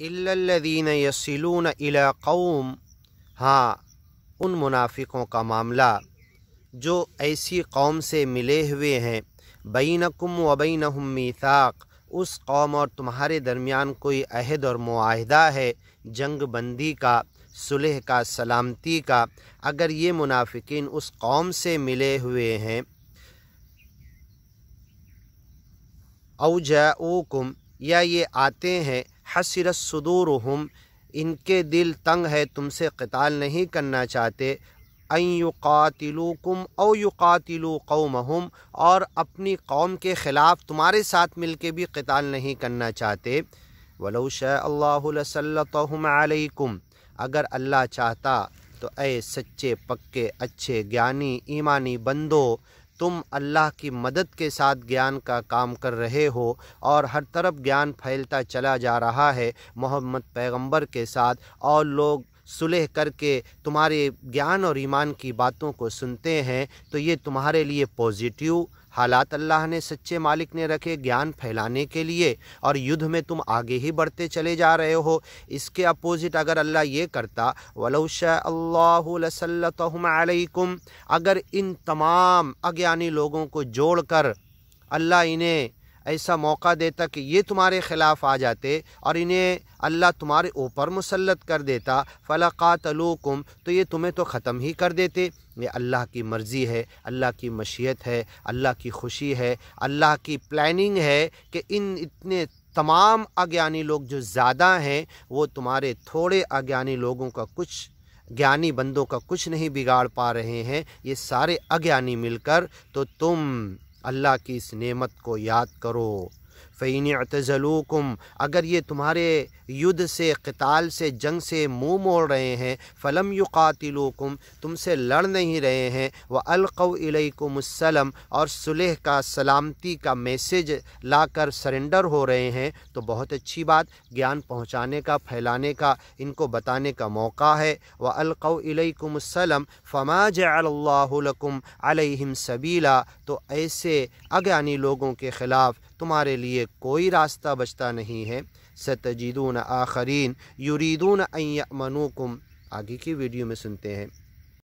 इल्लल्लज़ीन यसिलून इला कौम, हाँ उन मुनाफिकों का मामला जो ऐसी कौम से मिले हुए हैं, बैनकुम व बैनहुम मीसाक, उस कौम और तुम्हारे दरमियान कोई अहद और मुआहिदा है, जंग बंदी का, सुलह का, सलामती का। अगर ये मुनाफिकीन उस कौम से मिले हुए हैं, औ जाऊकुम, या ये आते हैं, हसिरत सुदूरुहुम, इनके दिल तंग है, तुमसे क़िताल नहीं करना चाहते, अन युक़ातिलूकुम औ युक़ातिलू कौमहुम, और अपनी कौम के ख़िलाफ़ तुम्हारे साथ मिल के भी क़िताल नहीं करना चाहते। वलौ शाअ अल्लाहु लसल्लतहुम अलैकुम, अगर अल्लाह चाहता तो ऐ सच्चे पक्के अच्छे ज्ञानी ईमानी बंदो, तुम अल्लाह की मदद के साथ ज्ञान का काम कर रहे हो और हर तरफ ज्ञान फैलता चला जा रहा है मोहम्मद पैगंबर के साथ, और लोग सुलह करके तुम्हारे ज्ञान और ईमान की बातों को सुनते हैं, तो ये तुम्हारे लिए पॉजिटिव हालात अल्लाह ने सच्चे मालिक ने रखे ज्ञान फैलाने के लिए, और युद्ध में तुम आगे ही बढ़ते चले जा रहे हो। इसके अपोजिट अगर अल्लाह ये करता, वलौ शाअ अल्लाहु लसल्लतहुम अलैकुम, अगर इन तमाम अज्ञानी लोगों को जोड़कर अल्लाह इन्हें ऐसा मौका देता कि ये तुम्हारे ख़िलाफ़ आ जाते और इन्हें अल्लाह तुम्हारे ऊपर मुसल्लत कर देता, फ़लक़ातलूकुम, तो ये तुम्हें तो ख़त्म ही कर देते। ये अल्लाह की मर्ज़ी है, अल्लाह की मशीयत है, अल्लाह की खुशी है, अल्लाह की प्लानिंग है कि इन इतने तमाम अज्ञानी लोग जो ज़्यादा हैं, वो तुम्हारे थोड़े अज्ञानी लोगों का कुछ, ज्ञानी बंदों का कुछ नहीं बिगाड़ पा रहे हैं, ये सारे अज्ञानी मिलकर। तो तुम अल्लाह की इस नेमत को याद करो। फ़इन अतज़लूकुम, अगर ये तुम्हारे युद्ध से, क़िताल से, जंग से मुँह मोड़ रहे हैं, फ़लम युक़ातिलूकुम, तुमसे लड़ नहीं रहे हैं, व अलक़ौ इलैकुमुस्सलम, और सुलह का, सलामती का मैसेज लाकर सरेंडर हो रहे हैं, तो बहुत अच्छी बात, ज्ञान पहुँचाने का, फैलाने का, इनको बताने का मौका है। व अलक़ौ इलैकुमुस्सलम फ़मा जअलल्लाहु लकुम अलैहिम सबीला, तो ऐसे अज्ञानी लोगों के ख़िलाफ़ तुम्हारे लिए कोई रास्ता बचता नहीं है। सतजिदून आखरीन युरीदून अन यअमनूकुम, आगे की वीडियो में सुनते हैं।